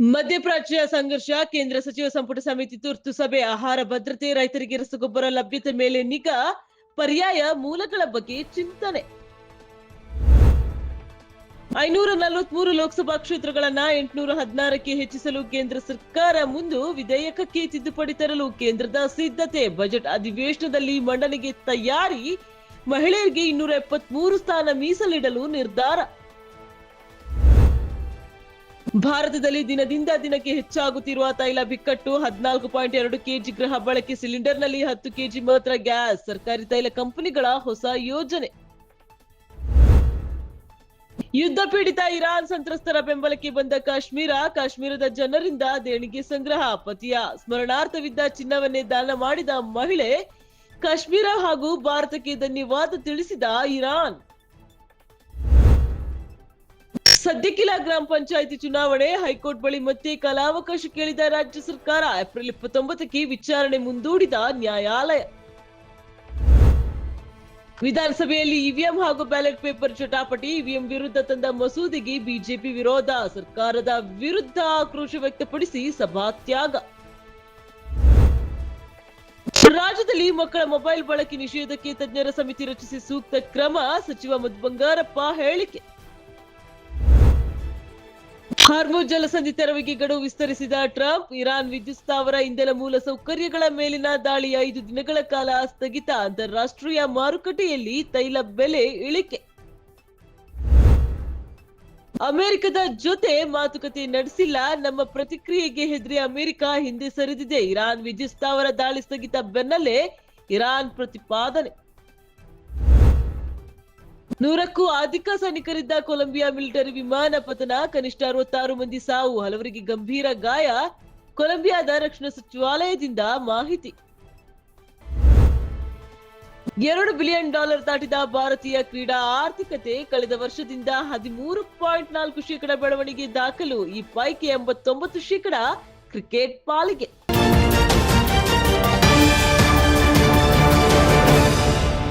ಮಧ್ಯಪ್ರಾಚ್ಯ ಸಂಘರ್ಷ, ಕೇಂದ್ರ ಸಚಿವ ಸಂಪುಟ ಸಮಿತಿ ತುರ್ತು ಸಭೆ, ಆಹಾರ ಭದ್ರತೆ, ರೈತರಿಗೆ ರಸಗೊಬ್ಬರ ಲಭ್ಯತೆ ಮೇಲೆ ನಿಗಾ, ಪರ್ಯಾಯ ಮೂಲಗಳ ಬಗ್ಗೆ ಚಿಂತನೆ. 543 ಲೋಕಸಭಾ ಕ್ಷೇತ್ರಗಳನ್ನ 816ಕ್ಕೆ ಹೆಚ್ಚಿಸಲು ಕೇಂದ್ರ ಸರ್ಕಾರ ಮುಂದು, ವಿಧೇಯಕಕ್ಕೆ ತಿದ್ದುಪಡಿ ತರಲು ಕೇಂದ್ರದ ಸಿದ್ಧತೆ, ಬಜೆಟ್ ಅಧಿವೇಶನದಲ್ಲಿ ಮಂಡನೆಗೆ ತಯಾರಿ, ಮಹಿಳೆಯರಿಗೆ 273 ಸ್ಥಾನ ಮೀಸಲಿಡಲು ನಿರ್ಧಾರ. ಭಾರತದಲ್ಲಿ ದಿನದಿಂದ ದಿನಕ್ಕೆ ಹೆಚ್ಚಾಗುತ್ತಿರುವ ತೈಲ ಬಿಕ್ಕಟ್ಟು, 14.2 ಕೆಜಿ ಗೃಹ ಬಳಕೆ ಸಿಲಿಂಡರ್ನಲ್ಲಿ 10 ಕೆಜಿ ಮಾತ್ರ ಗ್ಯಾಸ್, ಸರ್ಕಾರಿ ತೈಲ ಕಂಪನಿಗಳ ಹೊಸ ಯೋಜನೆ. ಯುದ್ಧ ಪೀಡಿತ ಇರಾನ್ ಸಂತ್ರಸ್ತರ ಬೆಂಬಲಕ್ಕೆ ಬಂದ ಕಾಶ್ಮೀರದ ಜನರಿಂದ ದೇಣಿಗೆ ಸಂಗ್ರಹ, ಪತಿಯ ಸ್ಮರಣಾರ್ಥವಿದ್ದ ಚಿನ್ನವನ್ನೇ ದಾನ ಮಾಡಿದ ಮಹಿಳೆ, ಕಾಶ್ಮೀರ ಹಾಗೂ ಭಾರತಕ್ಕೆ ಧನ್ಯವಾದ ತಿಳಿಸಿದ ಇರಾನ್. ಸದ್ಯಕ್ಕಿಲ್ಲ ಗ್ರಾಮ ಪಂಚಾಯಿತಿ ಚುನಾವಣೆ, ಹೈಕೋರ್ಟ್ ಬಳಿ ಮತ್ತೆ ಕಾಲಾವಕಾಶ ಕೇಳಿದ ರಾಜ್ಯ ಸರ್ಕಾರ, ಏಪ್ರಿಲ್ 29ಕ್ಕೆ ವಿಚಾರಣೆ ಮುಂದೂಡಿದ ನ್ಯಾಯಾಲಯ. ವಿಧಾನಸಭೆಯಲ್ಲಿ ಇವಿಎಂ ಹಾಗೂ ಬ್ಯಾಲೆಟ್ ಪೇಪರ್ ಜಟಾಪಟಿ, ಇವಿಎಂ ವಿರುದ್ಧ ತಂದ ಮಸೂದೆಗೆ ಬಿಜೆಪಿ ವಿರೋಧ, ಸರ್ಕಾರದ ವಿರುದ್ಧ ಆಕ್ರೋಶ ವ್ಯಕ್ತಪಡಿಸಿ ಸಭಾತ್ಯಾಗ. ರಾಜ್ಯದಲ್ಲಿ ಮಕ್ಕಳ ಮೊಬೈಲ್ ಬಳಕೆ ನಿಷೇಧಕ್ಕೆ ತಜ್ಞರ ಸಮಿತಿ ರಚಿಸಿ ಸೂಕ್ತ ಕ್ರಮ, ಸಚಿವ ಮಧು ಬಂಗಾರಪ್ಪ ಹೇಳಿಕೆ. ಹಾರ್ಮುಜ್ ಜಲಸಂಧಿ ತೆರವಿಗೆ ಗಡುವು ವಿಸ್ತರಿಸಿದ ಟ್ರಂಪ್, ಇರಾನ್ ವಿದ್ಯುತ್ ಸ್ಥಾವರ, ಇಂಧನ ಮೂಲ ಸೌಕರ್ಯಗಳ ಮೇಲಿನ ದಾಳಿ 5 ದಿನಗಳ ಕಾಲ ಸ್ಥಗಿತ, ಅಂತಾರಾಷ್ಟ್ರೀಯ ಮಾರುಕಟ್ಟೆಯಲ್ಲಿ ತೈಲ ಬೆಲೆ ಇಳಿಕೆ. ಅಮೆರಿಕದ ಜೊತೆ ಮಾತುಕತೆ ನಡೆಸಿಲ್ಲ, ನಮ್ಮ ಪ್ರತಿಕ್ರಿಯೆಗೆ ಹೆದರಿ ಅಮೆರಿಕ ಹಿಂದೆ ಸರಿದಿದೆ, ಇರಾನ್ ವಿದ್ಯುತ್ ಸ್ಥಾವರ ದಾಳಿ ಸ್ಥಗಿತ ಬೆನ್ನಲ್ಲೇ ಇರಾನ್ ಪ್ರತಿಪಾದನೆ. 100ಕ್ಕೂ ಅಧಿಕ ಸೈನಿಕರಿದ್ದ ಕೊಲಂಬಿಯಾ ಮಿಲಿಟರಿ ವಿಮಾನ ಪತನ, ಕನಿಷ್ಠ 66 ಮಂದಿ ಸಾವು, ಹಲವರಿಗೆ ಗಂಭೀರ ಗಾಯ, ಕೊಲಂಬಿಯಾದ ರಕ್ಷಣಾ ಸಚಿವಾಲಯದಿಂದ ಮಾಹಿತಿ. $2 ಬಿಲಿಯನ್ ದಾಟಿದ ಭಾರತೀಯ ಕ್ರೀಡಾ ಆರ್ಥಿಕತೆ, ಕಳೆದ ವರ್ಷದಿಂದ 13.4% ಬೆಳವಣಿಗೆ ದಾಖಲು, ಈ ಪೈಕಿ 89% ಕ್ರಿಕೆಟ್ ಪಾಲಿಗೆ.